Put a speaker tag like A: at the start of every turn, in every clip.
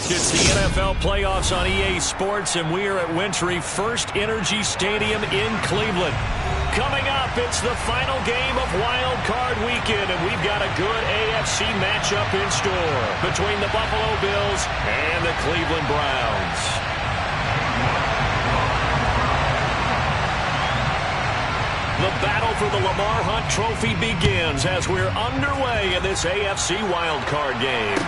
A: It's the NFL playoffs on EA Sports, and we are at Wintry First Energy Stadium in Cleveland. Coming up, it's the final game of Wild Card Weekend, and we've got a good AFC matchup in store between the Buffalo Bills and the Cleveland Browns. The battle for the Lamar Hunt Trophy begins as we're underway in this AFC Wild Card game.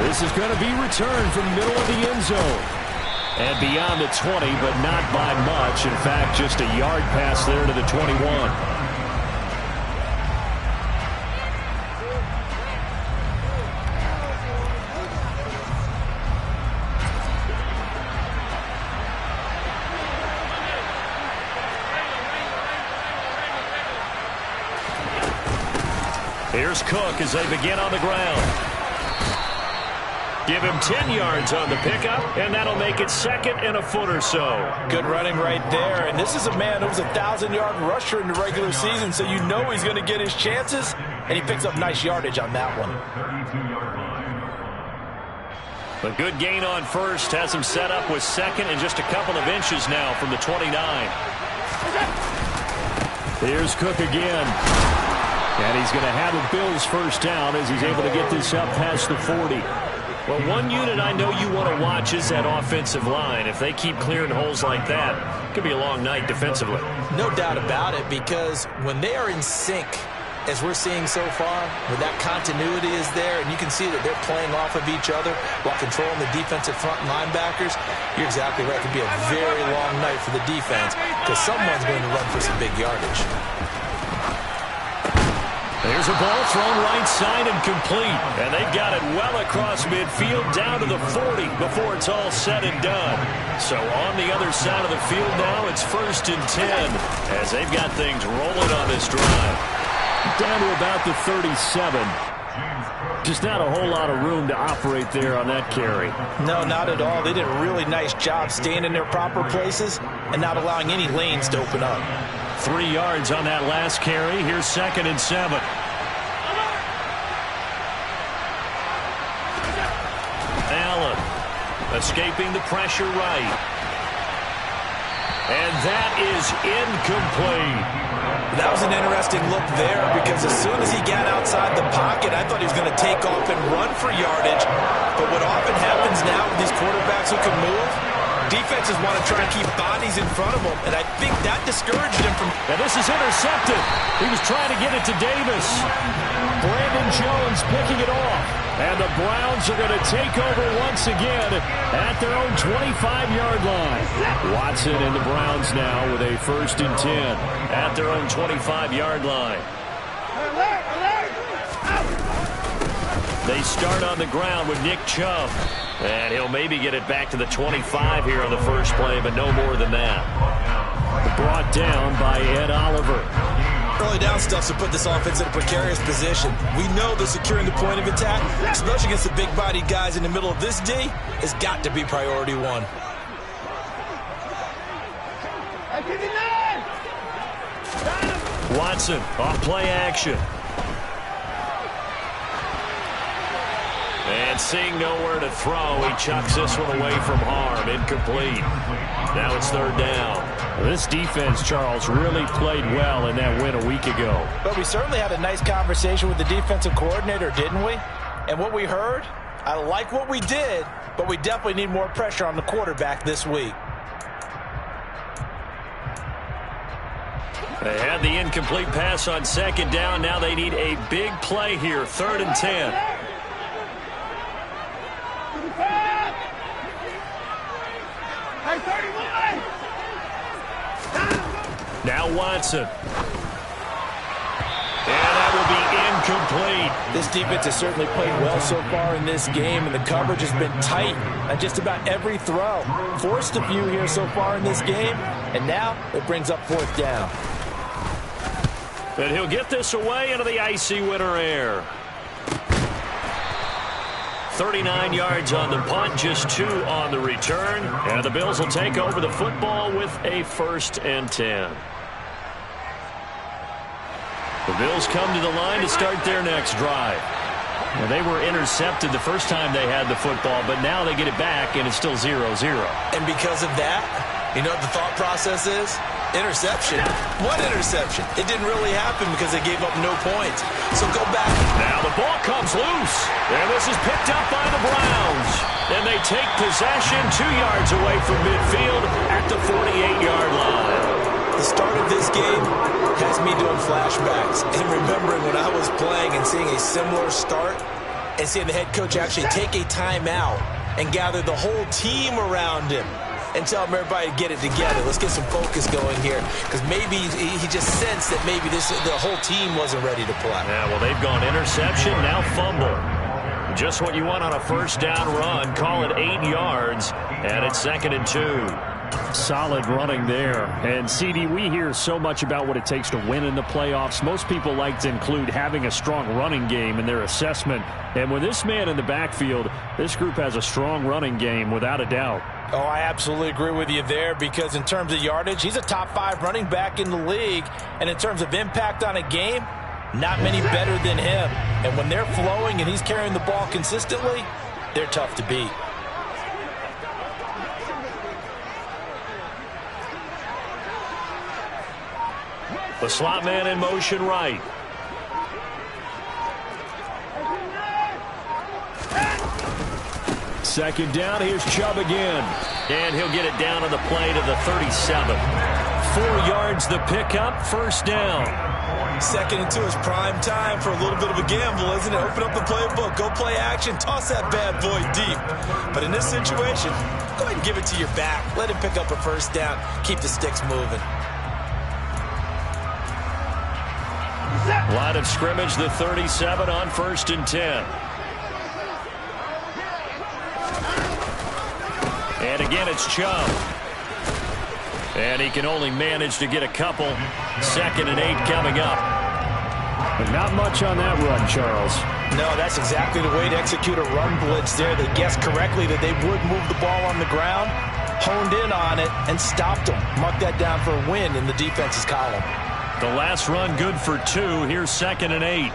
B: This is going to be returned from the middle of the end zone.
A: And beyond the 20, but not by much. In fact, just a yard pass there to the 21. Here's Cook as they begin on the ground. Give him 10 yards on the pickup, and that'll make it second and a foot or so.
C: Good running right there. And this is a man who was a 1,000-yard rusher in the regular season, so you know he's going to get his chances, and he picks up nice yardage on that one.
A: A good gain on first has him set up with second and just a couple of inches now from the 29.
B: Here's Cook again. And he's going to have the Bills first down as he's able to get this up past the 40.
A: Well, one unit I know you want to watch is that offensive line. If they keep clearing holes like that, it could be a long night defensively.
C: No doubt about it, because when they are in sync, as we're seeing so far, where that continuity is there, and you can see that they're playing off of each other while controlling the defensive front linebackers, you're exactly right. It could be a very long night for the defense because someone's going to run for some big yardage.
A: There's a ball thrown right side and complete. And they've got it well across midfield down to the 40 before it's all said and done. So on the other side of the field now, it's 1st and 10 as they've got things rolling on this drive.
B: Down to about the 37. Just not a whole lot of room to operate there on that carry.
C: No, not at all. They did a really nice job staying in their proper places and not allowing any lanes to open up.
A: 3 yards on that last carry. Here's 2nd and 7. Allen escaping the pressure right. And that is incomplete.
C: That was an interesting look there because as soon as he got outside the pocket, I thought he was going to take off and run for yardage. But what often happens now with these quarterbacks who can move, defenses want to try and keep bodies in front of them, and I think that discouraged him from...
A: And this is intercepted. He was trying to get it to Davis. Brandon Jones picking it off. And the Browns are going to take over once again at their own 25-yard line. Watson and the Browns now with a 1st and 10 at their own 25-yard line. They start on the ground with Nick Chubb. And he'll maybe get it back to the 25 here on the first play, but no more than that.
B: Brought down by Ed Oliver.
C: Early down stuff to put this offense in a precarious position. We know that securing the point of attack, especially against the big-bodied guys in the middle of this D, has got to be priority one.
A: Watson off play action. And seeing nowhere to throw, he chucks this one away from harm. Incomplete. Now it's 3rd down.
B: This defense, Charles, really played well in that win a week ago.
C: But we certainly had a nice conversation with the defensive coordinator, didn't we? And what we heard, I like what we did, but we definitely need more pressure on the quarterback this week.
A: They had the incomplete pass on 2nd down. Now they need a big play here. 3rd and 10. Now Watson. And that will be incomplete.
C: This defense has certainly played well so far in this game, and the coverage has been tight on just about every throw. Forced a few here so far in this game, and now it brings up 4th down.
A: And he'll get this away into the icy winter air. 39 yards on the punt, just 2 on the return. And the Bills will take over the football with a 1st and 10. The Bills come to the line to start their next drive. Well, they were intercepted the first time they had the football, but now they get it back, and it's still 0-0.
C: And because of that, you know what the thought process is? Interception. What interception? It didn't really happen because they gave up no points. So go back.
A: Now the ball comes loose. And this is picked up by the Browns. And they take possession 2 yards away from midfield at the 48-yard line.
C: The start of this game has me doing flashbacks and remembering when I was playing and seeing a similar start and seeing the head coach actually take a timeout and gather the whole team around him and tell him everybody to get it together. Let's get some focus going here, because maybe he just sensed that maybe the whole team wasn't ready to play.
A: Yeah, well, they've gone interception, now fumble. Just what you want on a first down run. Call it 8 yards, and it's 2nd and 2. Solid running there. And, CD, we hear so much about what it takes to win in the playoffs. Most people like to include having a strong running game in their assessment. And with this man in the backfield, this group has a strong running game without a doubt.
D: Oh, I absolutely agree with you there, because in terms of yardage, he's a top 5 running back in the league. And in terms of impact on a game, not many better than him. And when they're flowing and he's carrying the ball consistently, they're tough to beat.
A: The slot man in motion right. Second down, here's Chubb again. And he'll get it down on the play to the 37. 4 yards the pickup, first down.
C: 2nd and 2 is prime time for a little bit of a gamble, isn't it? Open up the playbook, go play action, toss that bad boy deep. But in this situation, go ahead and give it to your back. Let him pick up a first down, keep the sticks moving.
A: Line of scrimmage, the 37 on 1st and 10. And again, it's Chubb. And he can only manage to get a couple. 2nd and 8 coming up. But not much on that run, Charles.
D: No, that's exactly the way to execute a run blitz there. They guessed correctly that they would move the ball on the ground, honed in on it, and stopped them. Mark that down for a win in the defense's column.
A: The last run good for 2. Here's 2nd and 8.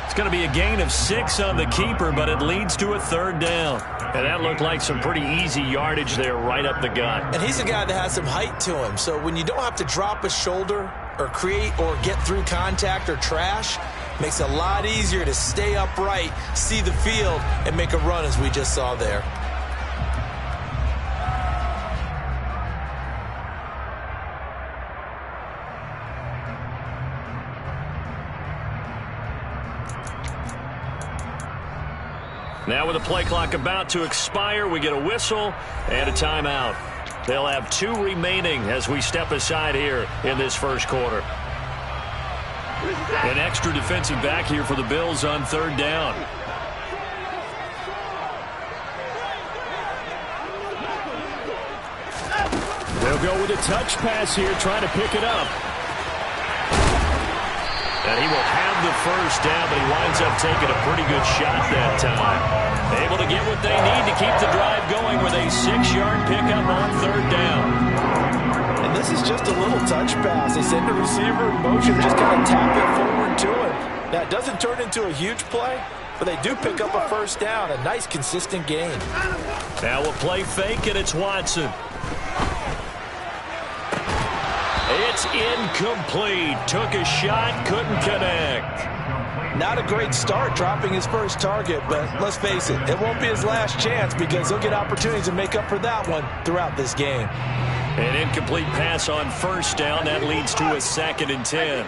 A: It's going to be a gain of 6 on the keeper, but it leads to a 3rd down. And that looked like some pretty easy yardage there right up the gut.
C: And he's a guy that has some height to him. So when you don't have to drop a shoulder or create or get through contact or trash, makes it a lot easier to stay upright, see the field, and make a run as we just saw there.
A: Now with the play clock about to expire, we get a whistle and a timeout. They'll have 2 remaining as we step aside here in this first quarter. An extra defensive back here for the Bills on 3rd down. They'll go with a touch pass here, trying to pick it up. And he will have the first down, but he winds up taking a pretty good shot that time. Able to get what they need to keep the drive going with a 6-yard pickup on 3rd down.
D: And this is just a little touch pass. They send the receiver in motion, just kind of tap it forward to him. Now, it doesn't turn into a huge play, but they do pick up a first down. A nice, consistent gain.
A: Now we'll play fake, and it's Watson. It's incomplete. Took a shot, couldn't connect.
D: Not a great start dropping his first target, but let's face it, it won't be his last chance because he'll get opportunities to make up for that one throughout this game.
A: An incomplete pass on first down. That leads to a 2nd and 10.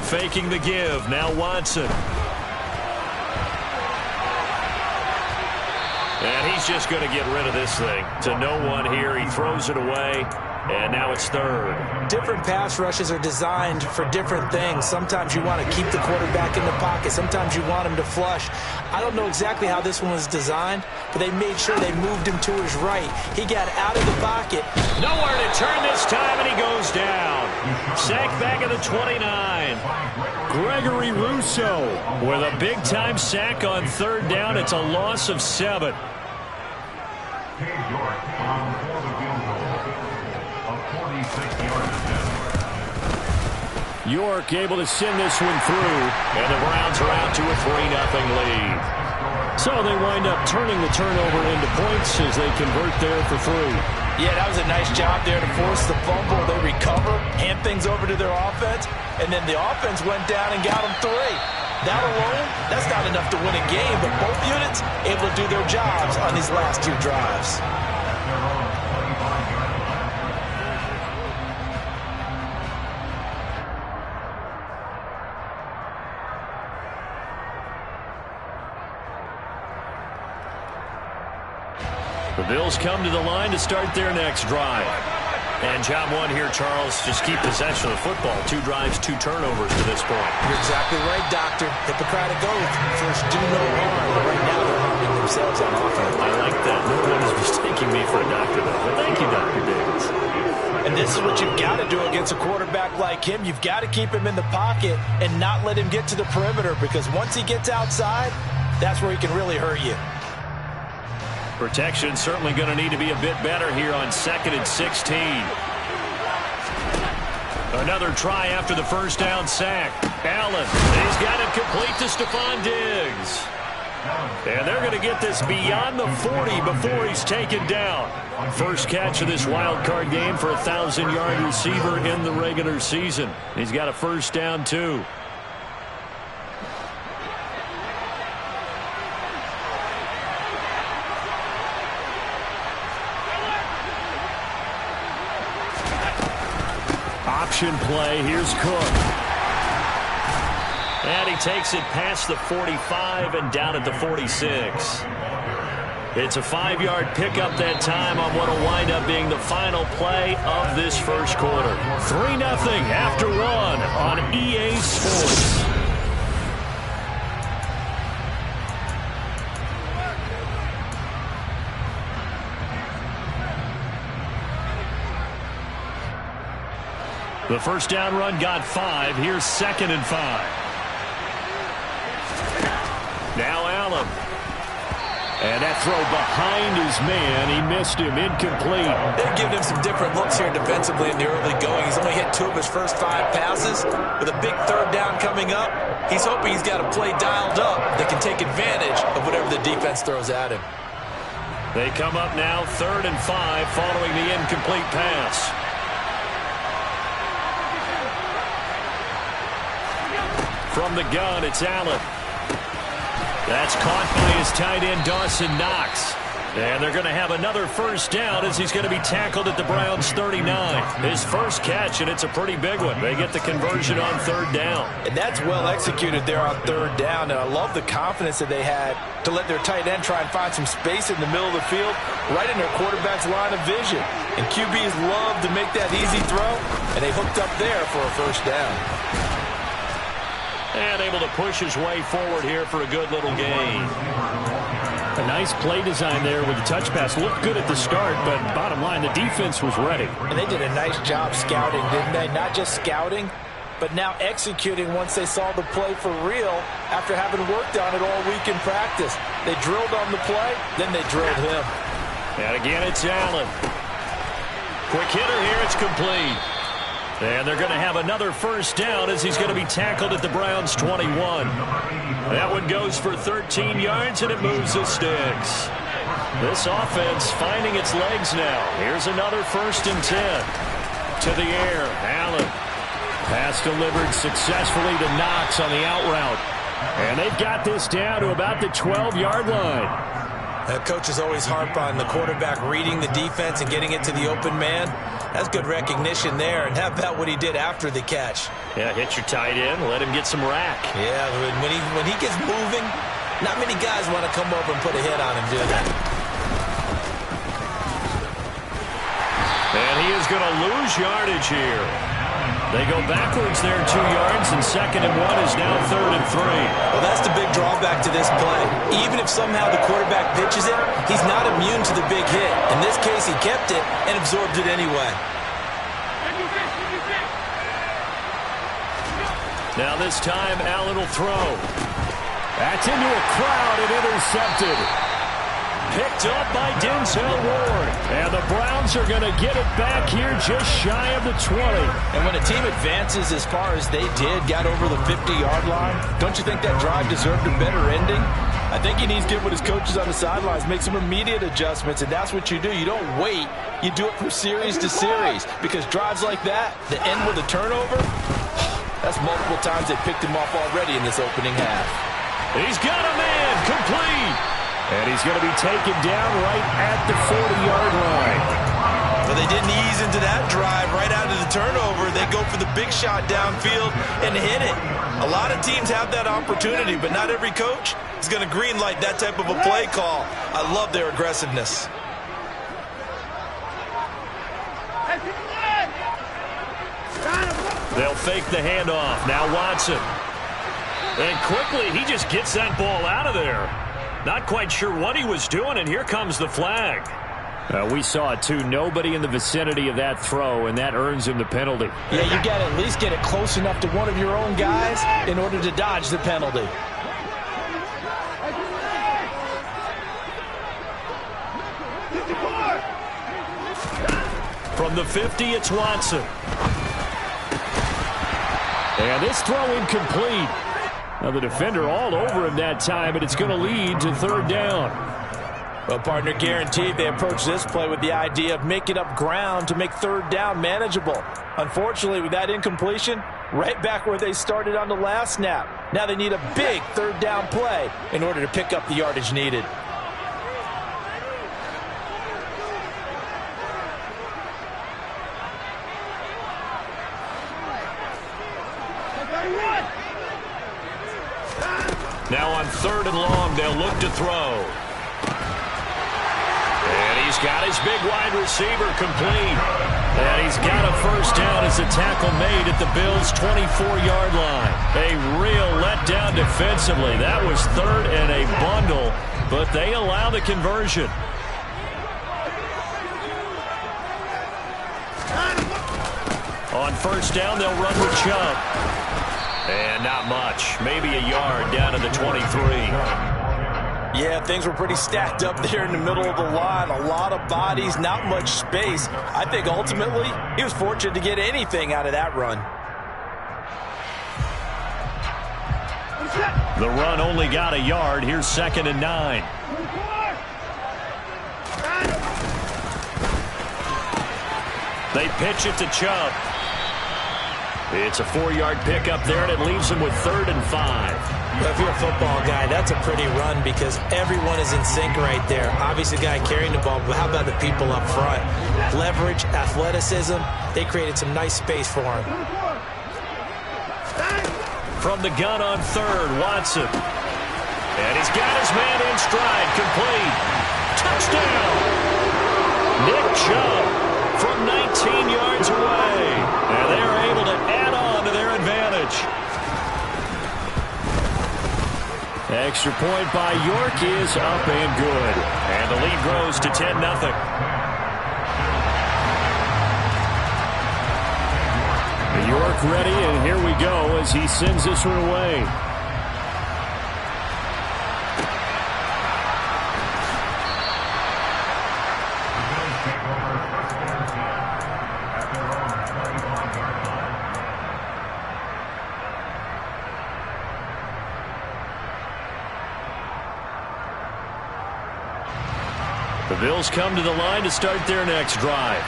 A: Faking the give. Now Watson. And he's just going to get rid of this thing. To no one here. He throws it away. And now it's 3rd.
C: Different pass rushes are designed for different things. Sometimes you want to keep the quarterback in the pocket. Sometimes you want him to flush. I don't know exactly how this one was designed, but they made sure they moved him to his right. He got out of the pocket.
A: Nowhere to turn this time, and he goes down. Sack back at the 29. Gregory Rousseau with a big-time sack on 3rd down. It's a loss of 7. York able to send this one through, and the Browns are out to a 3-0 lead. So they wind up turning the turnover into points as they convert there for 3.
D: Yeah, that was a nice job there to force the fumble. They recover, hand things over to their offense, and then the offense went down and got them 3. That alone, that's not enough to win a game, but both units able to do their jobs on these last 2 drives.
A: The Bills come to the line to start their next drive. And job 1 here, Charles, just keep possession of the football. 2 drives, 2 turnovers to this point.
C: You're exactly right, Doctor. Hippocratic oath. First, do no harm. But right now, they're harming themselves on offense.
A: I like that. No one is mistaking me for a doctor, though. But thank you, Dr. Davis.
D: And this is what you've got to do against a quarterback like him. You've got to keep him in the pocket and not let him get to the perimeter, because once he gets outside, that's where he can really hurt you.
A: Protection certainly going to need to be a bit better here on 2nd and 16. Another try after the first down sack. Allen, he's got it complete to Stephon Diggs. And they're going to get this beyond the 40 before he's taken down. First catch of this wild card game for a 1,000-yard receiver in the regular season. He's got a first down, too. Option play. Here's Cook. And he takes it past the 45 and down at the 46. It's a 5-yard pickup that time on what will wind up being the final play of this first quarter. 3-0 after 1 on EA Sports. The first down run got 5. Here's 2nd and 5. Now Allen. And that throw behind his man. He missed him. Incomplete.
C: They've given him some different looks here defensively in the early going. He's only hit 2 of his first 5 passes. With a big 3rd down coming up, he's hoping he's got a play dialed up that can take advantage of whatever the defense throws at him.
A: They come up now 3rd and 5 following the incomplete pass. From the gun, it's Allen. That's caught by his tight end, Dawson Knox. And they're going to have another first down as he's going to be tackled at the Browns' 39. His first catch, and it's a pretty big one. They get the conversion on 3rd down.
D: And that's well executed there on 3rd down. And I love the confidence that they had to let their tight end try and find some space in the middle of the field, right in their quarterback's line of vision. And QBs love to make that easy throw, and they hooked up there for a first down.
A: And able to push his way forward here for a good little gain. A nice play design there with the touch pass. Looked good at the start, but bottom line, the defense was ready.
D: And they did a nice job scouting, didn't they? Not just scouting, but now executing once they saw the play for real after having worked on it all week in practice. They drilled on the play, then they drilled him.
A: And again, it's Allen. Quick hitter here, it's complete. And they're going to have another first down as he's going to be tackled at the Browns' 21. That one goes for 13 yards, and it moves the sticks. This offense finding its legs now. Here's another 1st and 10. To the air, Allen. Pass delivered successfully to Knox on the out route. And they've got this down to about the 12-yard line.
C: Coaches always harp on the quarterback reading the defense and getting it to the open man. That's good recognition there. And how about what he did after the catch?
A: Yeah, hit your tight end, let him get some rack.
C: Yeah, when he gets moving, not many guys want to come over and put a hit on him, do they?
A: And he is going to lose yardage here. They go backwards there 2 yards, and 2nd and 1 is now 3rd and 3.
C: Well, that's the big drawback to this play. Even if somehow the quarterback pitches it, he's not immune to the big hit. In this case, he kept it and absorbed it anyway.
A: Now this time, Allen will throw. That's into a crowd and intercepted. Picked up by Denzel Ward. And the Browns are going to get it back here just shy of the 20.
D: And when a team advances as far as they did, got over the 50-yard line, don't you think that drive deserved a better ending? I think he needs to get with his coaches on the sidelines, make some immediate adjustments, and that's what you do. You don't wait. You do it from series to series, because drives like that, the end with a turnover, that's multiple times they picked him off already in this opening half.
A: He's got a man, complete. And he's going to be taken down right at the 40-yard line.
C: But they didn't ease into that drive right out of the turnover. They go for the big shot downfield and hit it. A lot of teams have that opportunity, but not every coach is going to green light that type of a play call. I love their aggressiveness.
A: They'll fake the handoff. Now Watson. And quickly, he just gets that ball out of there. Not quite sure what he was doing, and here comes the flag. We saw it, too. Nobody in the vicinity of that throw, and that earns him the penalty.
D: Yeah, you got to at least get it close enough to one of your own guys in order to dodge the penalty.
A: From the 50, it's Watson. And this throw incomplete. Now the defender all over him that time, and it's going to lead to third down.
D: Well, partner, guaranteed they approach this play with the idea of making up ground to make third down manageable. Unfortunately, with that incompletion, right back where they started on the last snap. Now they need a big third down play in order to pick up the yardage needed.
A: Now on third and long, they'll look to throw. And he's got his big wide receiver complete. And he's got a first down as the tackle made at the Bills' 24-yard line. A real letdown defensively. That was third and a bundle, but they allow the conversion. On first down, they'll run with Chubb. And not much. Maybe a yard down to the 23.
D: Yeah, things were pretty stacked up there in the middle of the line. A lot of bodies, not much space. I think ultimately he was fortunate to get anything out of that run.
A: The run only got a yard. Here's 2nd and 9. They pitch it to Chubb. It's a 4-yard pickup there, and it leaves him with 3rd and 5.
C: Well, if you're a football guy, that's a pretty run because everyone is in sync right there. Obviously, the guy carrying the ball, but how about the people up front? Leverage, athleticism, they created some nice space for him.
A: From the gun on third, Watson. And he's got his man in stride, complete. Touchdown! Nick Chubb from 19 yards away. And they are able to add on to their advantage. Extra point by York is up and good. And the lead grows to 10-0. York ready, and here we go as he sends this one away. The Bills come to the line to start their next drive.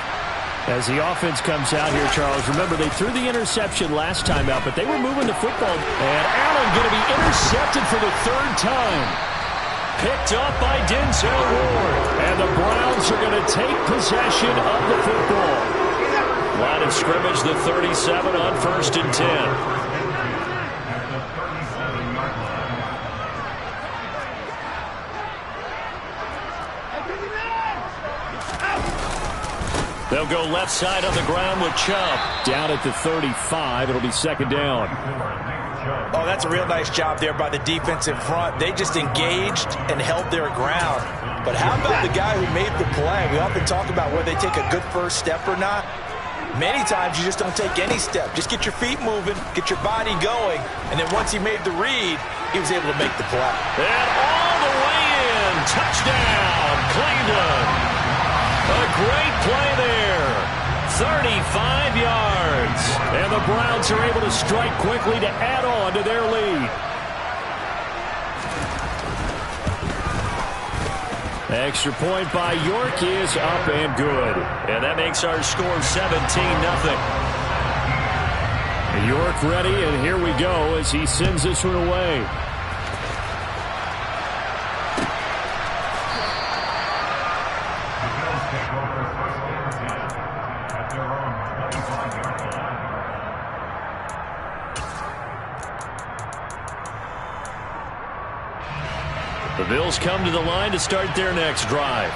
A: As the offense comes out here, Charles, remember they threw the interception last time out, but they were moving the football. And Allen going to be intercepted for the 3rd time. Picked up by Denzel Ward. And the Browns are going to take possession of the football. Line of scrimmage, the 37 on 1st and 10. They'll go left side on the ground with Chubb. Down at the 35. It'll be 2nd down.
D: Oh, that's a real nice job there by the defensive front. They just engaged and held their ground. But how about the guy who made the play? We often talk about whether they take a good first step or not. Many times you just don't take any step. Just get your feet moving, get your body going, and then once he made the read, he was able to make the play.
A: And all the way in. touchdown, Cleveland. A great play there. 35 yards. And the Browns are able to strike quickly to add on to their lead. Extra point by York is up and good. And that makes our score 17-0. York ready, and here we go as he sends this one away. The Bills come to the line to start their next drive.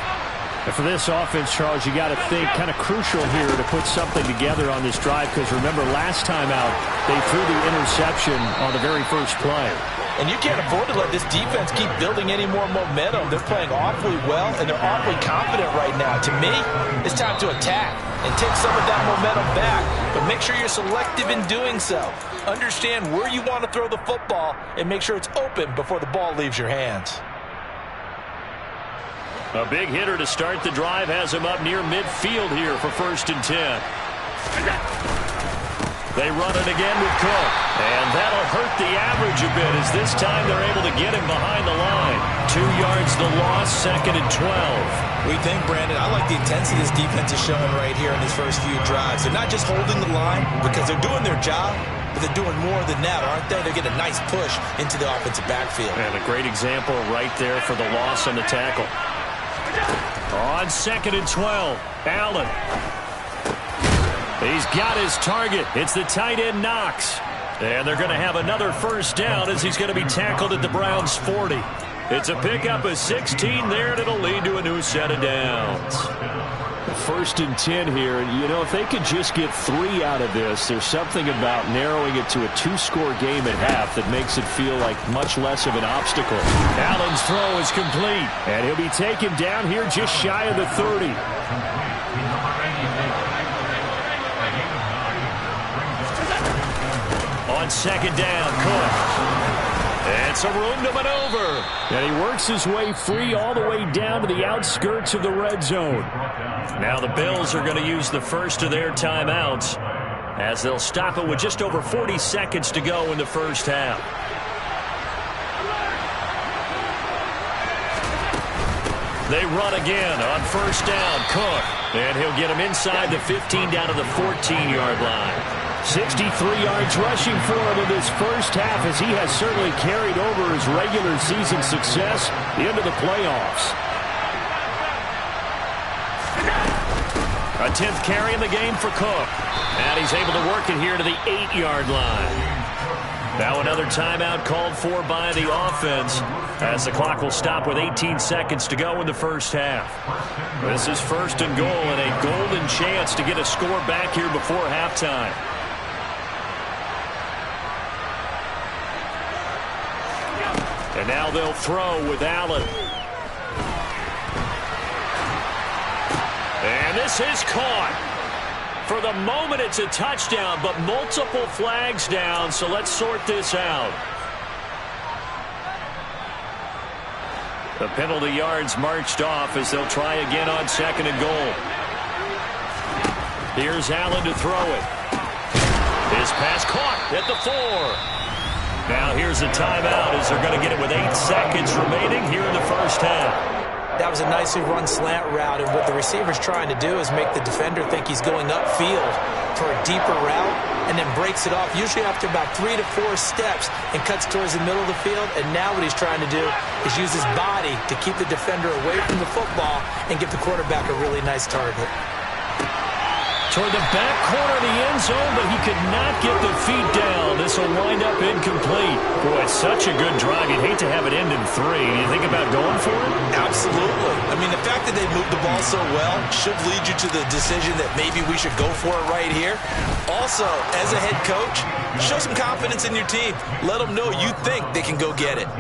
A: And for this offense, Charles, you got to think kind of crucial here to put something together on this drive, because remember last time out they threw the interception on the very first play.
D: And you can't afford to let this defense keep building any more momentum. They're playing awfully well, and they're awfully confident right now. To me, it's time to attack and take some of that momentum back, but make sure you're selective in doing so. Understand where you want to throw the football and make sure it's open before the ball leaves your hands.
A: A big hitter to start the drive has him up near midfield here for 1st and 10. They run it again with Cook. And that'll hurt the average a bit, as this time they're able to get him behind the line. 2 yards the loss, 2nd and 12.
C: We think, Brandon, I like the intensity this defense is showing right here in these first few drives. They're not just holding the line because they're doing their job, but they're doing more than that, aren't they? They're getting a nice push into the offensive backfield.
A: And a great example right there for the loss on the tackle. On 2nd and 12, Allen. He's got his target. It's the tight end, Knox. And they're going to have another first down as he's going to be tackled at the Browns' 40. It's a pickup of 16 there, and it'll lead to a new set of downs. 1st and 10 here. You know, if they could just get 3 out of this, there's something about narrowing it to a 2-score game at half that makes it feel like much less of an obstacle. Allen's throw is complete, and he'll be taken down here just shy of the 30. On 2nd down, Cook. And some room to maneuver. And he works his way free all the way down to the outskirts of the red zone. Now the Bills are going to use the first of their timeouts as they'll stop it with just over 40 seconds to go in the first half. They run again on 1st down, Cook. And he'll get him inside the 15 down to the 14-yard line. 63 yards rushing for him in this first half, as he has certainly carried over his regular season success into the playoffs. A 10th carry in the game for Cook. And he's able to work it here to the 8-yard line. Now another timeout called for by the offense, as the clock will stop with 18 seconds to go in the first half. This is 1st and goal, and a golden chance to get a score back here before halftime. And now they'll throw with Allen. And this is caught. For the moment, it's a touchdown, but multiple flags down, so let's sort this out. The penalty yards marched off as they'll try again on 2nd and goal. Here's Allen to throw it. His pass caught at the 4. Now here's a timeout as they're going to get it with 8 seconds remaining here in the first half.
C: That was a nicely run slant route, and what the receiver's trying to do is make the defender think he's going upfield for a deeper route, and then breaks it off, usually after about 3 to 4 steps, and cuts towards the middle of the field. And now what he's trying to do is use his body to keep the defender away from the football and give the quarterback a really nice target.
A: Toward the back corner of the end zone, but he could not get the feet down. This will wind up incomplete. Boy, it's such a good drive. You'd hate to have it end in 3. Do you think about going for it?
C: Absolutely. I mean, the fact that they moved the ball so well should lead you to the decision that maybe we should go for it right here. Also, as a head coach, show some confidence in your team. Let them know you think they can go get it.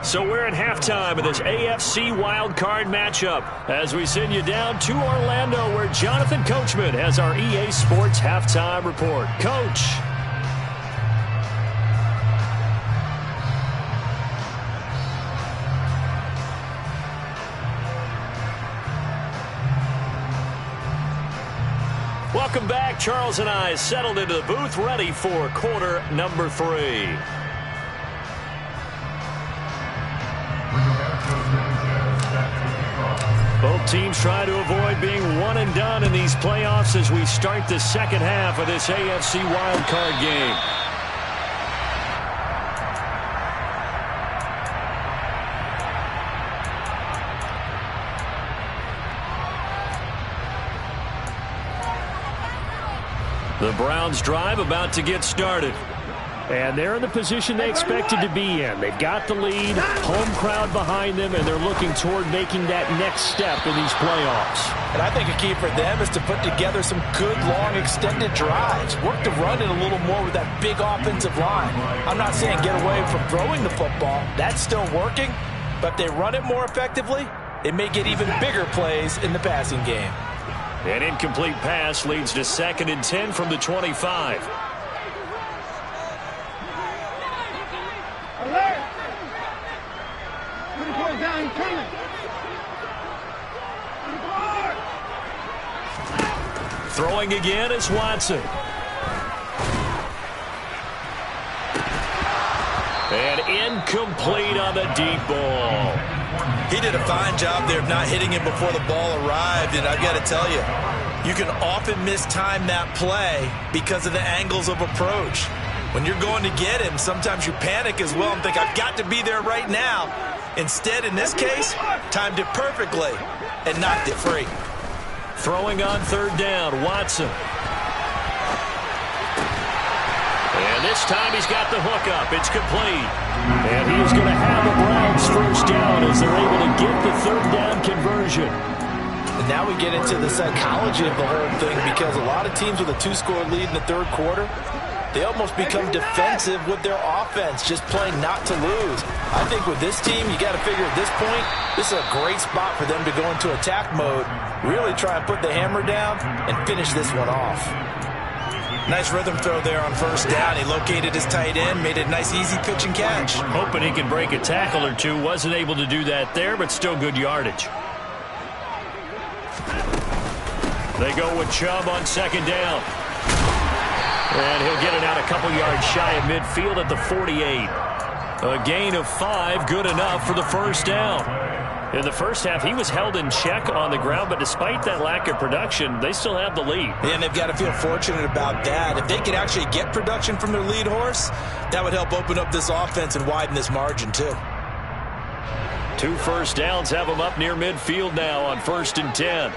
A: So we're at halftime of this AFC wildcard matchup as we send you down to Orlando, where Jonathan Coachman has our EA Sports halftime report. Coach. Welcome back. Charles and I settled into the booth, ready for quarter number 3. Both teams try to avoid being one and done in these playoffs as we start the second half of this AFC wildcard game. The Browns drive about to get started. And they're in the position they expected to be in. They've got the lead, home crowd behind them, and they're looking toward making that next step in these playoffs.
D: And I think a key for them is to put together some good, long, extended drives. Work to run it a little more with that big offensive line. I'm not saying get away from throwing the football. That's still working. But if they run it more effectively, they may get even bigger plays in the passing game.
A: An incomplete pass leads to 2nd and 10 from the 25.
E: Alert! Down, coming.
A: Throwing again is Watson. And incomplete on the deep ball.
C: He did a fine job there of not hitting him before the ball arrived, and I've got to tell you, you can often mistime that play because of the angles of approach. When you're going to get him, sometimes you panic as well and think, I've got to be there right now. Instead, in this case, timed it perfectly and knocked it free.
A: Throwing on 3rd down, Watson. And this time he's got the hook up. It's complete. And he's going to have the Browns first down as they're able to get the 3rd down conversion.
D: And now we get into the psychology of the whole thing, because a lot of teams with a 2-score lead in the 3rd quarter, they almost become defensive with their offense, just playing not to lose. I think with this team, you got to figure at this point, this is a great spot for them to go into attack mode, really try and put the hammer down and finish this one off.
C: Nice rhythm throw there on 1st down. He located his tight end, made a nice easy pitch and catch.
A: Hoping he can break a tackle or two. Wasn't able to do that there, but still good yardage. They go with Chubb on 2nd down. And he'll get it out a couple yards shy of midfield at the 48. A gain of 5, good enough for the 1st down. In the first half, he was held in check on the ground, but despite that lack of production, they still have the lead.
C: And they've got to feel fortunate about that. If they could actually get production from their lead horse, that would help open up this offense and widen this margin too.
A: 2 first downs have them up near midfield now on 1st and 10.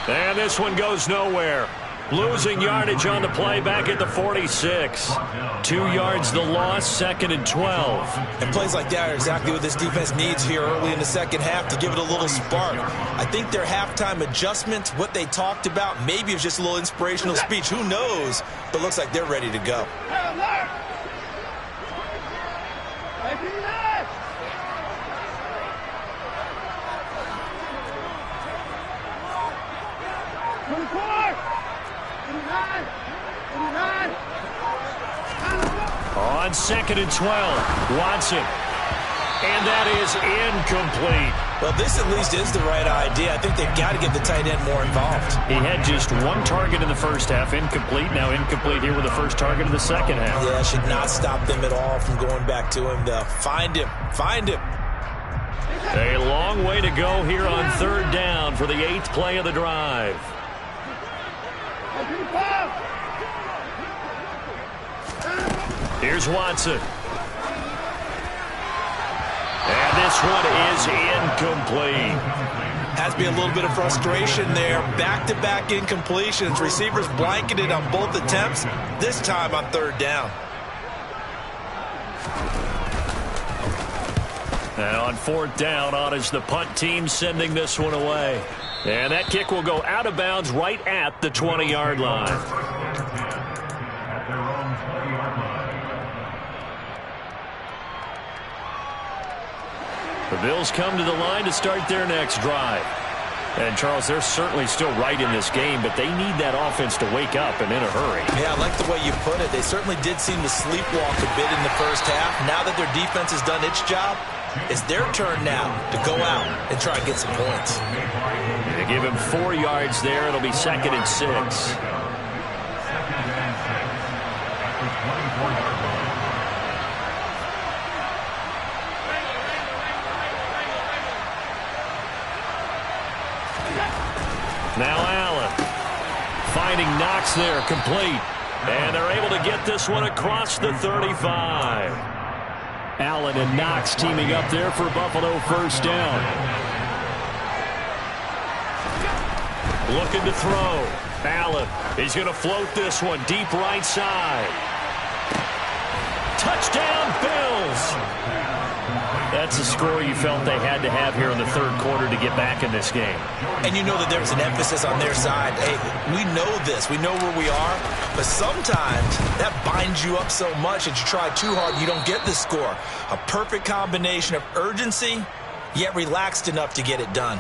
A: And this one goes nowhere. Losing yardage on the play back at the 46. 2 yards the loss, 2nd and 12.
C: And plays like that are exactly what this defense needs here early in the second half to give it a little spark. I think their halftime adjustments, what they talked about, maybe it was just a little inspirational speech. Who knows? But looks like they're ready to go.
A: On 2nd and 12, Watson. And that is incomplete.
C: Well, this at least is the right idea. I think they've got to get the tight end more involved.
A: He had just 1 target in the first half, incomplete. Now incomplete here with the first target of the second half.
C: Yeah, should not stop them at all from going back to him, though. Find him. Find him.
A: A long way to go here on 3rd down for the 8th play of the drive. Here's Watson. And this one is incomplete.
C: Has to be a little bit of frustration there. Back-to-back incompletions. Receivers blanketed on both attempts, this time on 3rd down.
A: And on 4th down, on is the punt team sending this one away. And that kick will go out of bounds right at the 20-yard line. The Bills come to the line to start their next drive. And, Charles, they're certainly still right in this game, but they need that offense to wake up and in a hurry.
C: Yeah, I like the way you put it. They certainly did seem to sleepwalk a bit in the first half. Now that their defense has done its job, It's their turn now to go out and try and get some points.
A: They give him 4 yards there. It'll be 2nd and 6. Now Allen finding Knox there, complete. And they're able to get this one across the 35. Allen and Knox teaming up there for Buffalo first down. Looking to throw. Allen, he's going to float this one deep right side. Touchdown, Bills! That's a score you felt they had to have here in the third quarter to get back in this game.
C: And you know that there's an emphasis on their side. Hey, we know this. We know where we are. But sometimes that binds you up so much that you try too hard, you don't get the score. A perfect combination of urgency, yet relaxed enough to get it done.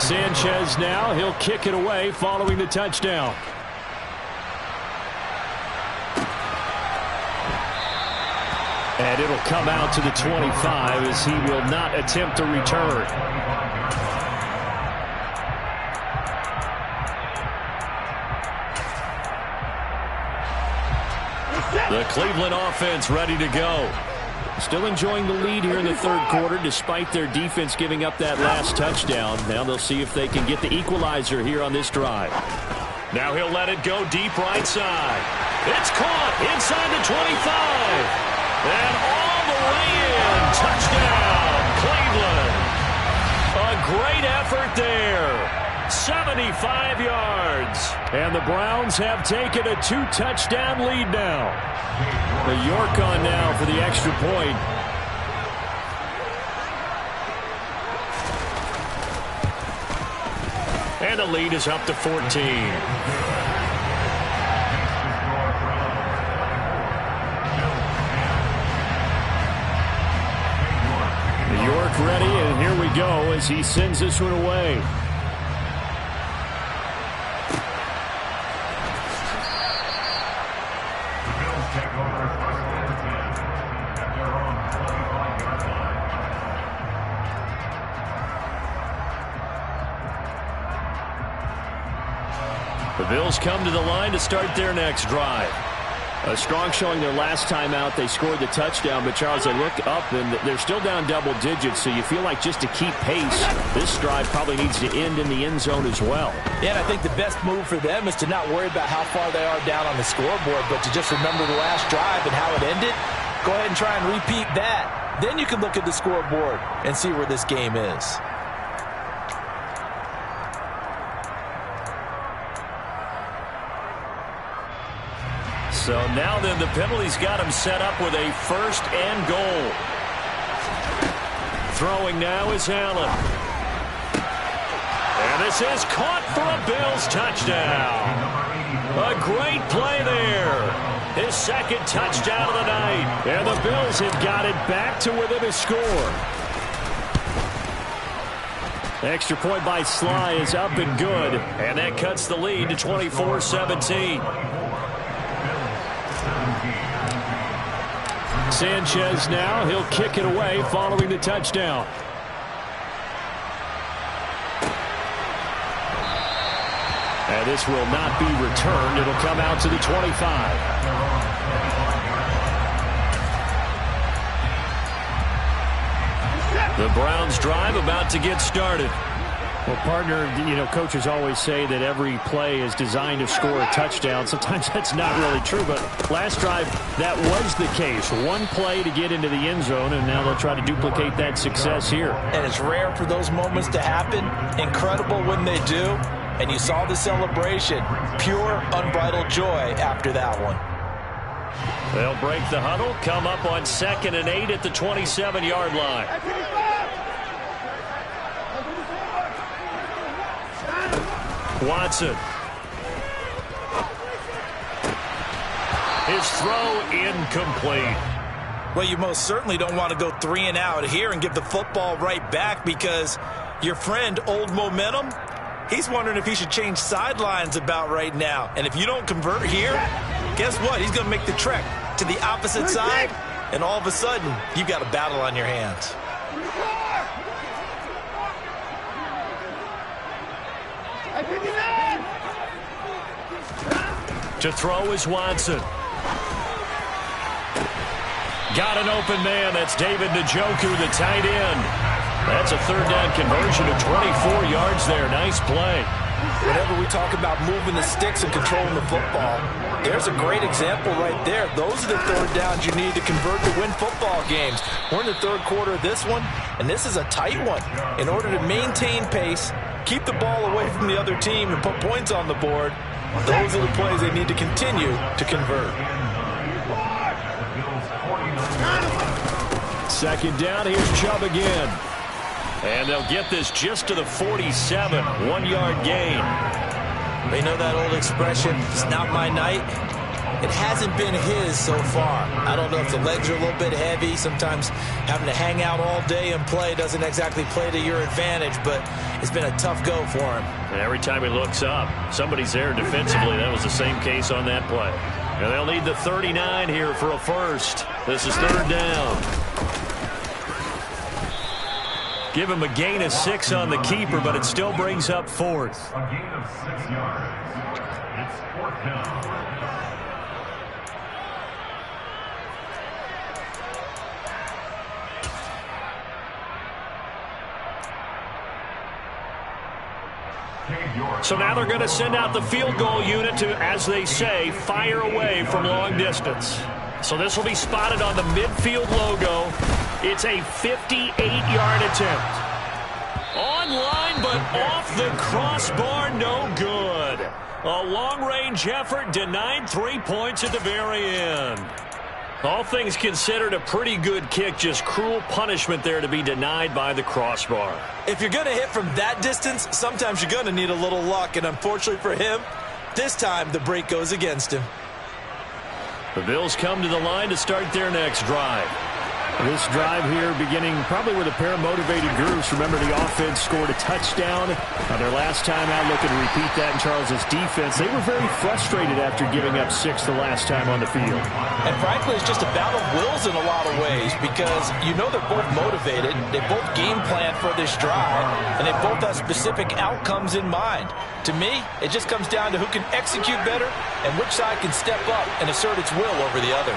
A: Sanchez now. He'll kick it away following the touchdown. And it'll come out to the 25 as he will not attempt to return. The Cleveland offense ready to go. Still enjoying the lead here in the third quarter despite their defense giving up that last touchdown. Now they'll see if they can get the equalizer here on this drive. Now he'll let it go deep right side. It's caught inside the 25. And all the way in. Touchdown, Cleveland. A great effort there. 75 yards. And the Browns have taken a 2-touchdown lead now. The York on now for the extra point. And the lead is up to 14. York ready, and here we go as he sends this one away. The Bills come to the line to start their next drive. A strong showing their last time out. They scored the touchdown, but Charles, they look up and they're still down double digits, so you feel like just to keep pace, this drive probably needs to end in the end zone as well.
D: Yeah, and I think the best move for them is to not worry about how far they are down on the scoreboard, but to just remember the last drive and how it ended. Go ahead and try and repeat that. Then you can look at the scoreboard and see where this game is.
A: So now then the penalty's got him set up with a 1st and goal. Throwing now is Allen. And this is caught for a Bills touchdown. A great play there. His 2nd touchdown of the night. And the Bills have got it back to within a score. Extra point by Sly is up and good. And that cuts the lead to 24-17. Sanchez now. He'll kick it away following the touchdown. And this will not be returned. It'll come out to the 25. The Browns drive about to get started. Well, partner, you know, coaches always say that every play is designed to score a touchdown. Sometimes that's not really true, but last drive, that was the case. One play to get into the end zone, and now they'll try to duplicate that success here.
C: And it's rare for those moments to happen. Incredible when they do. And you saw the celebration. Pure, unbridled joy after that one.
A: They'll break the huddle, come up on 2nd and 8 at the 27-yard line. Watson. His throw incomplete.
C: Well, you most certainly don't want to go 3 and out here and give the football right back because your friend, Old Momentum, he's wondering if he should change sidelines about right now. And if you don't convert here, guess what? He's going to make the trek to the opposite side, and all of a sudden, you've got a battle on your hands.
A: To throw is Watson. Got an open man. That's David Njoku, the tight end. That's a third down conversion of 24 yards there. Nice play.
D: Whenever we talk about moving the sticks and controlling the football, there's a great example right there. Those are the third downs you need to convert to win football games. We're in the third quarter of this one, and this is a tight one. In order to maintain pace, keep the ball away from the other team, and put points on the board, those are the plays they need to continue to convert.
A: Second down, here's Chubb again. And they'll get this just to the 47, 1-yard gain.
C: They know that old expression, it's not my night. It hasn't been his so far. I don't know if the legs are a little bit heavy. Sometimes having to hang out all day and play doesn't exactly play to your advantage, but it's been a tough go for him.
A: And every time he looks up, somebody's there defensively. That was the same case on that play. And they'll need the 39 here for a first. This is third down. Give him a gain of 6 on the keeper, but it still brings up fourth.
B: A gain of 6 yards. It's fourth down.
A: So now they're going to send out the field goal unit to, as they say, fire away from long distance. So this will be spotted on the midfield logo. It's a 58-yard attempt. Online, but off the crossbar, no good. A long-range effort denied 3 points at the very end. All things considered, a pretty good kick, just cruel punishment there to be denied by the crossbar.
C: If you're going to hit from that distance, sometimes you're going to need a little luck, and unfortunately for him, this time the break goes against him.
A: The Bills come to the line to start their next drive. This drive here beginning probably with a pair of motivated groups. Remember, the offense scored a touchdown on their last time out, looking to repeat that in Charles's defense. They were very frustrated after giving up 6 the last time on the field.
C: And frankly, it's just a battle of wills in a lot of ways, because you know they're both motivated. They both game plan for this drive, and they both have specific outcomes in mind. To me, it just comes down to who can execute better and which side can step up and assert its will over the other.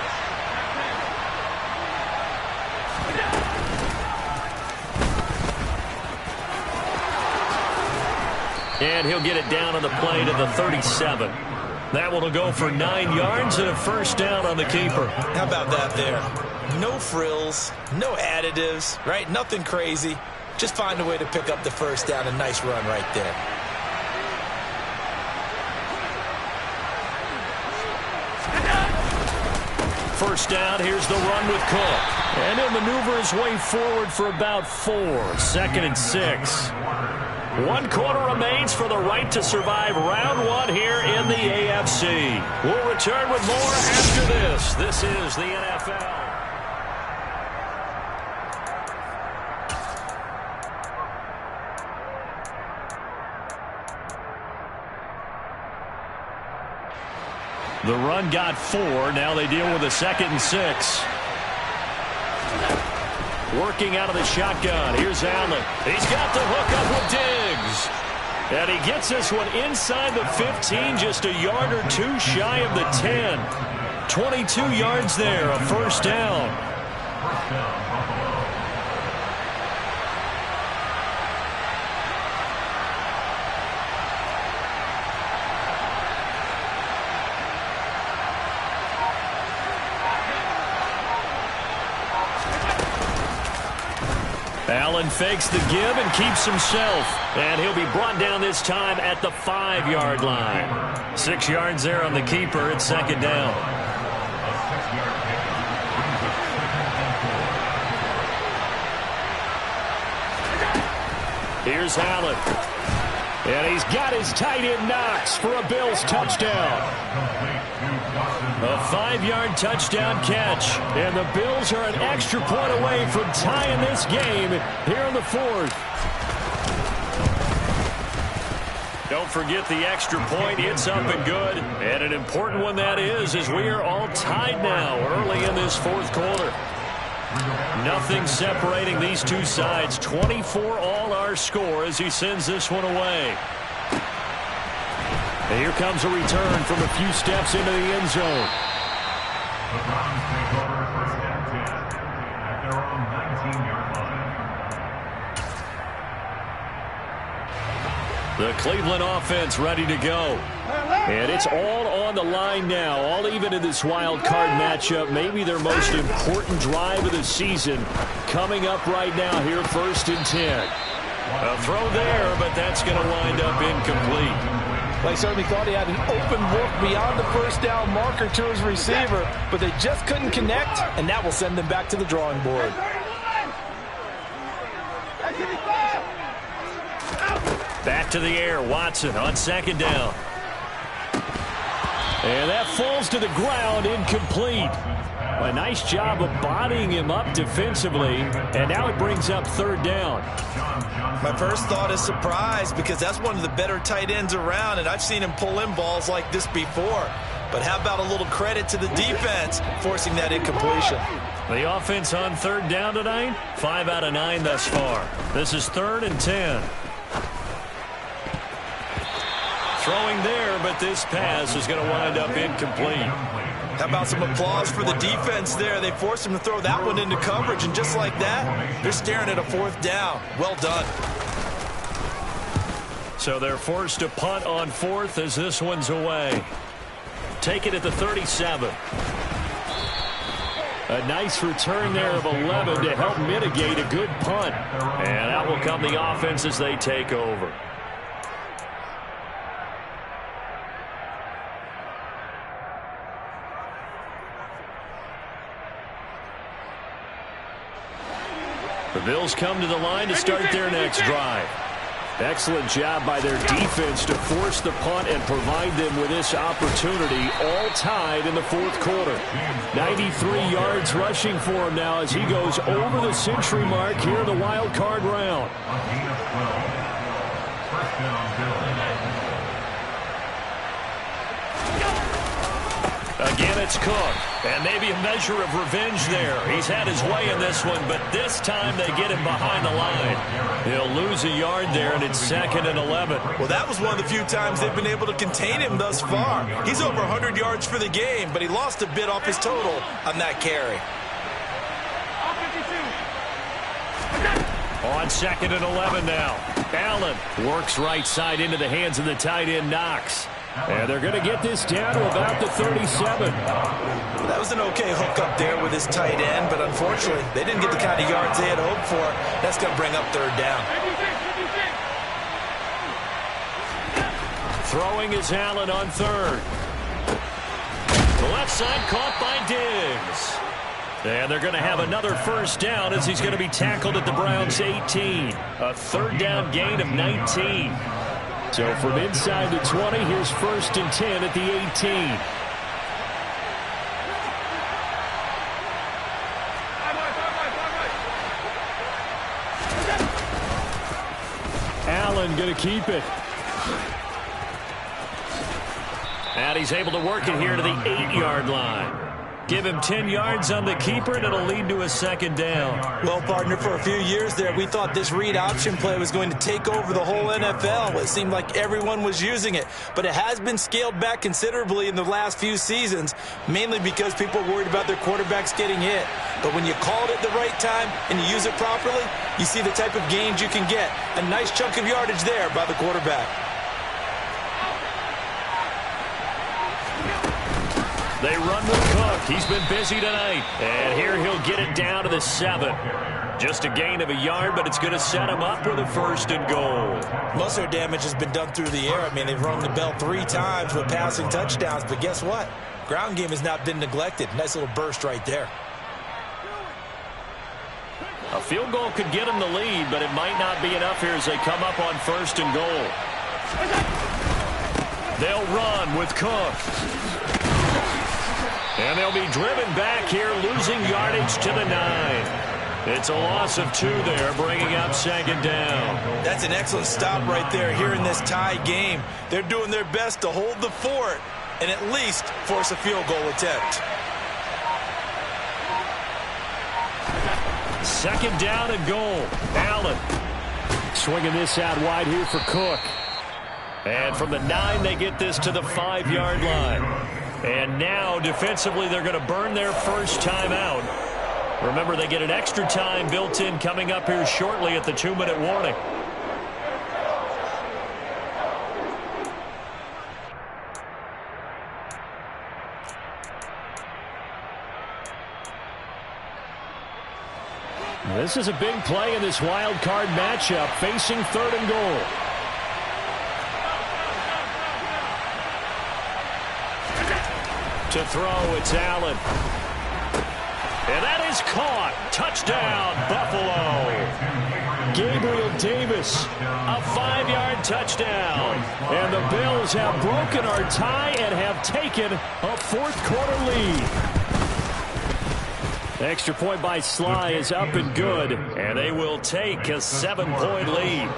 A: And he'll get it down on the play to the 37. That one will go for 9 yards and a first down on the keeper.
C: How about that there? No frills, no additives, right? Nothing crazy. Just find a way to pick up the first down. A nice run right there.
A: First down, here's the run with Cook. And he'll maneuver his way forward for about 4. Second and 6. 1 quarter remains for the right to survive round 1 here in the AFC. We'll return with more after this. This is the NFL. The run got 4. Now they deal with a 2nd and 6. Working out of the shotgun. Here's Allen. He's got the hook up with Diggs. And he gets this one inside the 15, just a yard or 2 shy of the 10. 22 yards there, a first down. Allen fakes the give and keeps himself. And he'll be brought down this time at the 5-yard line. 6 yards there on the keeper. It's second down. Here's Allen. And he's got his tight end Knox for a Bills touchdown. A 5-yard touchdown catch. And the Bills are an extra point away from tying this game here in the 4th. Don't forget the extra point. It's up and good. And an important one that is, as we are all tied now early in this fourth quarter. Nothing separating these two sides. 24 all our score as he sends this one away. And here comes a return from a few steps into the end zone.
E: The Browns take over first and 10 at their own 19-yard line.
A: The Cleveland offense ready to go. And it's all on the line now, all even in this wild card matchup. Maybe their most important drive of the season coming up right now here, first and 10. A throw there, but that's going to wind up incomplete.
D: Well, he certainly thought he had an open look beyond the first down marker to his receiver, but they just couldn't connect, and that will send them back to the drawing board.
A: Back to the air, Watson on second down. And that falls to the ground, incomplete. A nice job of bodying him up defensively, and now it brings up third down.
C: My first thought is surprise, because that's one of the better tight ends around, and I've seen him pull in balls like this before. But how about a little credit to the defense forcing that incompletion?
A: The offense on third down tonight, 5 out of 9 thus far. This is 3rd and 10. Throwing there, but this pass is going to wind up incomplete.
C: How about some applause for the defense there? They forced him to throw that one into coverage, and just like that, they're staring at a 4th down. Well done.
A: So they're forced to punt on 4th as this one's away. Take it at the 37. A nice return there of 11 to help mitigate a good punt. And out will come the offense as they take over. The Bills come to the line to start their next drive. Excellent job by their defense to force the punt and provide them with this opportunity, all tied in the fourth quarter. 93 yards rushing for him now as he goes over the century mark here in the wild card round. Again, it's Cook, and maybe a measure of revenge there. He's had his way in this one, but this time they get him behind the line. He'll lose a yard there, and it's 2nd and 11.
C: Well, that was one of the few times they've been able to contain him thus far. He's over 100 yards for the game, but he lost a bit off his total on that carry.
A: On 2nd and 11 now. Allen works right side into the hands of the tight end, Knox. And they're going to get this down to about the 37.
C: That was an okay hook up there with his tight end, but unfortunately, they didn't get the kind of yards they had hoped for. That's going to bring up 3rd down.
A: Throwing is Allen on 3rd. The left side caught by Diggs. And they're going to have another first down as he's going to be tackled at the Browns' 18. A 3rd down gain of 19. So from inside the 20, here's 1st and 10 at the 18. Allen going to keep it. And he's able to work it here to the 8-yard line. Give him 10 yards on the keeper, and it'll lead to a 2nd down.
C: Well, partner, for a few years there, we thought this read option play was going to take over the whole NFL. It seemed like everyone was using it, but it has been scaled back considerably in the last few seasons, mainly because people are worried about their quarterbacks getting hit. But when you call it at the right time and you use it properly, you see the type of gains you can get. A nice chunk of yardage there by the quarterback.
A: They run with Cook. He's been busy tonight. And here he'll get it down to the 7. Just a gain of a yard, but it's going to set him up with a 1st and goal.
C: Most of their damage has been done through the air. I mean, they've rung the bell 3 times with passing touchdowns, but guess what? Ground game has not been neglected. Nice little burst right there.
A: A field goal could get them the lead, but it might not be enough here as they come up on 1st and goal. They'll run with Cook. And they'll be driven back here, losing yardage to the 9. It's a loss of 2 there, bringing up 2nd down.
C: That's an excellent stop right there here in this tie game. They're doing their best to hold the fort and at least force a field goal attempt.
A: 2nd down and goal. Allen swinging this out wide here for Cook. And from the 9, they get this to the 5-yard line. And now, defensively, they're going to burn their first timeout. Remember, they get an extra time built in coming up here shortly at the 2-minute warning. This is a big play in this wild card matchup, facing 3rd and goal. To throw, it's Allen. And that is caught. Touchdown, Buffalo. Gabriel Davis, a 5-yard touchdown. And the Bills have broken our tie and have taken a 4th-quarter lead. Extra point by Sly is up and good, and they will take a 7-point lead.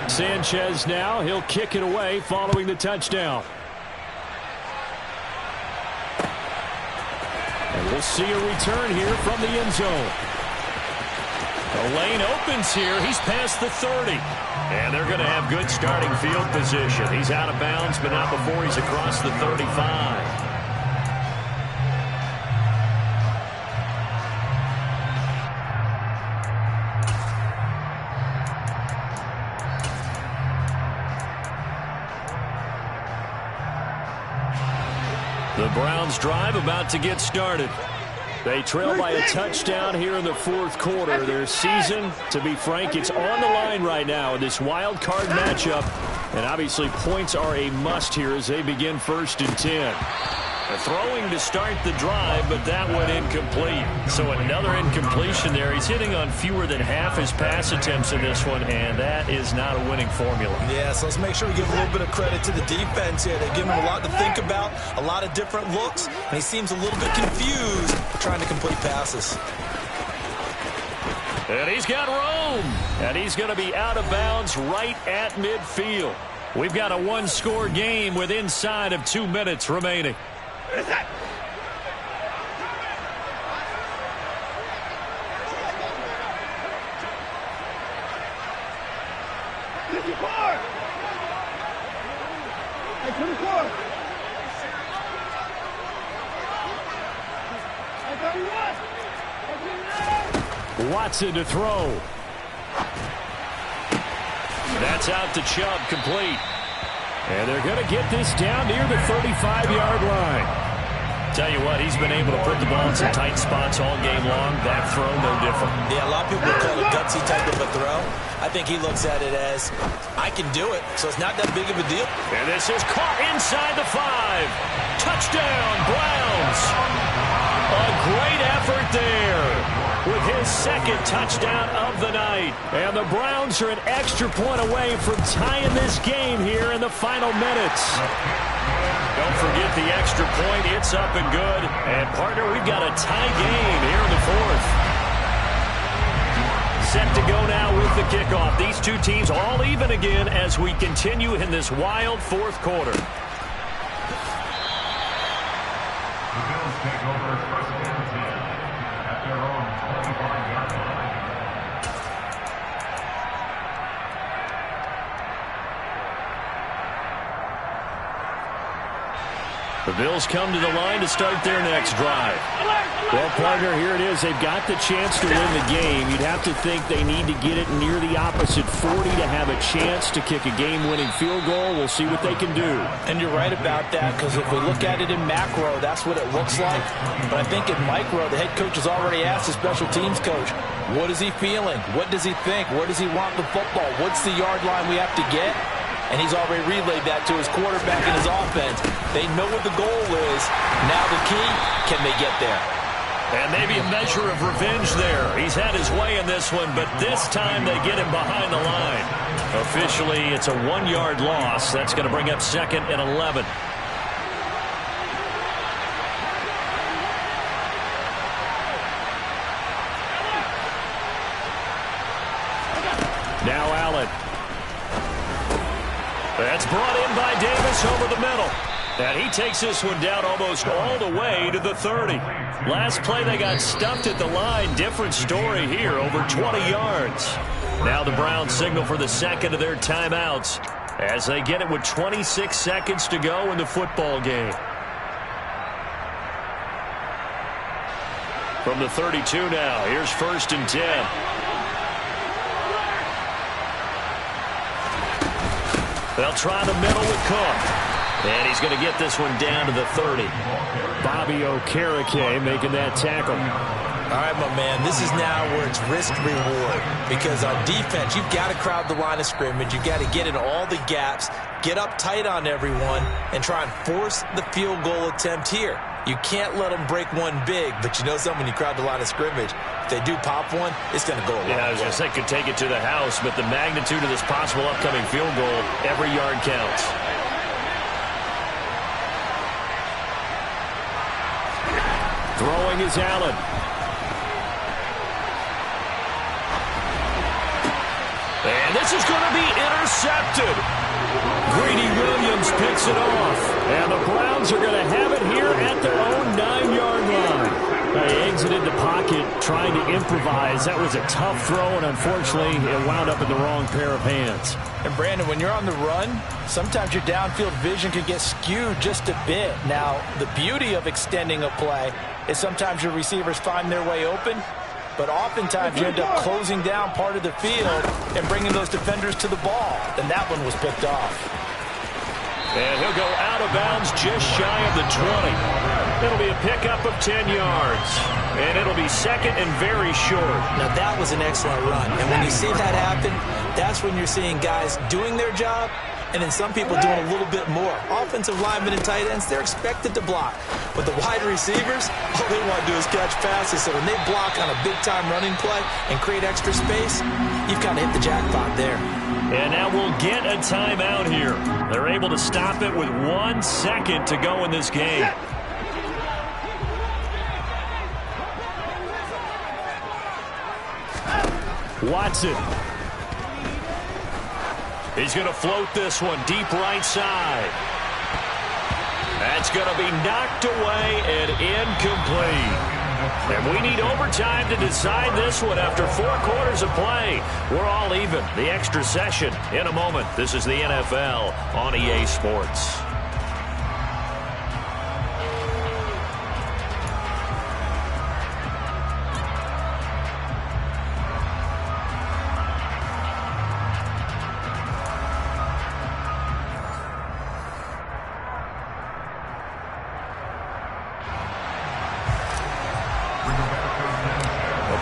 A: Sanchez now, he'll kick it away following the touchdown. And we'll see a return here from the end zone. The lane opens here. He's past the 30. And they're going to have good starting field position. He's out of bounds, but not before he's across the 35. The Browns drive about to get started. They trail by a touchdown here in the 4th quarter. Their season, to be frank, it's on the line right now in this wild card matchup. And obviously points are a must here as they begin 1st and 10. Throwing to start the drive, but that went incomplete. So another incompletion there. He's hitting on fewer than half his pass attempts in this one, and that is not a winning formula.
C: Yeah, so let's make sure we give a little bit of credit to the defense here. They've given him a lot to think about, a lot of different looks, and he seems a little bit confused trying to complete passes.
A: And he's got room, and he's going to be out of bounds right at midfield. We've got a 1-score game with inside of 2 minutes remaining. Watson to throw. That's out to Chubb, complete. And they're going to get this down near the 35-yard line. Tell you what, he's been able to put the ball in some tight spots all game long. That throw, no different.
C: Yeah, a lot of people would call it a gutsy type of a throw. I think he looks at it as, I can do it, so it's not that big of a deal.
A: And this is caught inside the 5. Touchdown, Browns. A great effort there with his 2nd touchdown of the night. And the Browns are an extra point away from tying this game here in the final minutes. Don't forget the extra point. It's up and good. And, partner, we've got a tie game here in the 4th. Set to go now with the kickoff. These two teams all even again as we continue in this wild 4th quarter.
E: The Bills take over 1st and 10 at their own 25-yard line.
A: The Bills come to the line to start their next drive. Well, partner, here it is. They've got the chance to win the game. You'd have to think they need to get it near the opposite 40 to have a chance to kick a game-winning field goal. We'll see what they can do.
D: And you're right about that, because if we look at it in macro, that's what it looks like. But I think in micro, the head coach has already asked the special teams coach, what is he feeling? What does he think? Where does he want the football? What's the yard line we have to get? And he's already relayed that to his quarterback and his offense. They know what the goal is. Now the key, can they get there?
A: And maybe a measure of revenge there. He's had his way in this one, but this time they get him behind the line. Officially, it's a 1-yard loss. That's going to bring up 2nd and 11. That's brought in by Davis over the middle. And he takes this one down almost all the way to the 30. Last play, they got stuffed at the line. Different story here, over 20 yards. Now the Browns signal for the second of their timeouts as they get it with 26 seconds to go in the football game. From the 32 now, here's 1st and 10. They'll try the middle with Cook. And he's going to get this one down to the 30. Bobby Okereke making that tackle.
C: All right, my man, this is now where it's risk-reward. Because on defense, you've got to crowd the line of scrimmage. You've got to get in all the gaps, get up tight on everyone, and try and force the field goal attempt here. You can't let them break one big, but you know something, when you crowd the line of scrimmage, if they do pop one, it's going to go a long way.
A: Yeah, I was going to say could take it to the house, but the magnitude of this possible upcoming field goal, every yard counts. Throwing is Allen. And this is going to be intercepted. Greedy Williams picks it off. And the Browns are going to have it here at their own 9-yard line. They exited the pocket trying to improvise. That was a tough throw, and unfortunately, it wound up in the wrong pair of hands.
D: And, Brandon, when you're on the run, sometimes your downfield vision can get skewed just a bit. Now, the beauty of extending a play is sometimes your receivers find their way open, but oftentimes you end up closing down part of the field and bringing those defenders to the ball. And that one was picked off.
A: And he'll go out of bounds just shy of the 20. It'll be a pickup of 10 yards. And it'll be second and very short.
C: Now, that was an excellent run. And when you see that happen, that's when you're seeing guys doing their job and then some people doing a little bit more. Offensive linemen and tight ends, they're expected to block. But the wide receivers, all they want to do is catch passes. So when they block on a big-time running play and create extra space, you've kind of hit the jackpot there.
A: And now we'll get a timeout here. They're able to stop it with 1 second to go in this game. Watson. He's going to float this one deep right side. That's going to be knocked away and incomplete. And we need overtime to decide this one after 4 quarters of play. We're all even. The extra session in a moment. This is the NFL on EA Sports.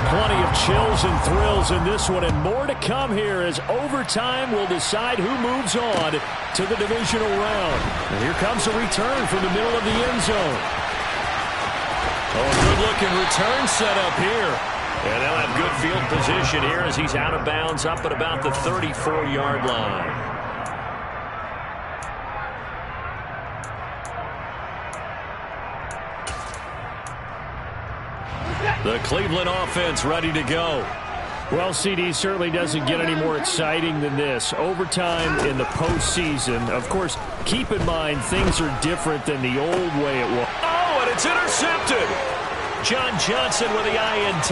A: Plenty of chills and thrills in this one, and more to come here as overtime will decide who moves on to the divisional round. And here comes a return from the middle of the end zone. Oh, a good-looking return set up here. And they'll have good field position here as he's out of bounds up at about the 34-yard line. The Cleveland offense ready to go.
B: Well, CD certainly doesn't get any more exciting than this. Overtime in the postseason. Of course, keep in mind things are different than the old way it was.
A: Oh, and it's intercepted. John Johnson with the INT.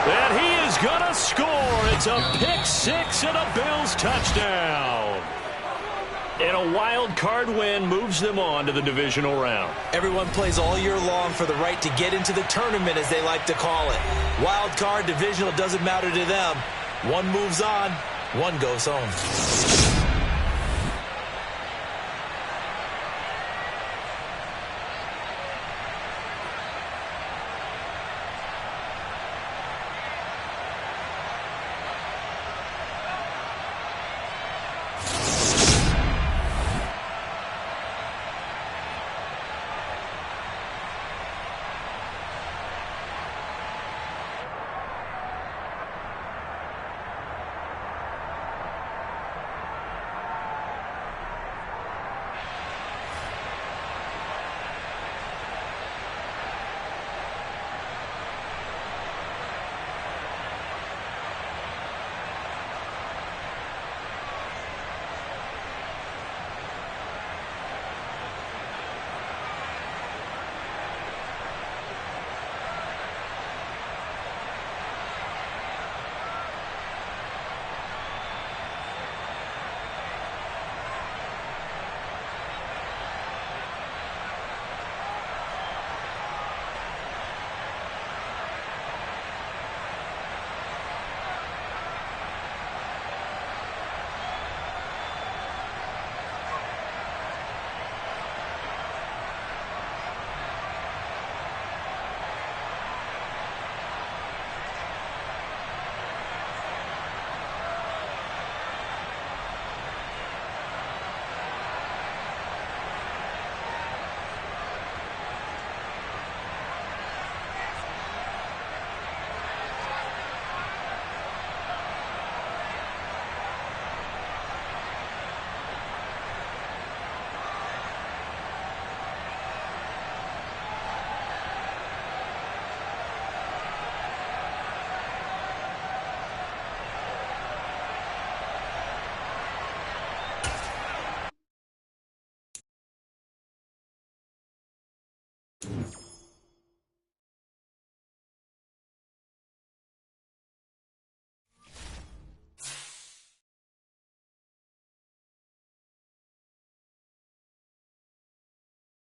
A: And he is going to score. It's a pick-6 and a Bills touchdown. And a wild card win moves them on to the divisional round.
C: Everyone plays all year long for the right to get into the tournament, as they like to call it. Wild card, divisional, doesn't matter to them. One moves on, one goes home.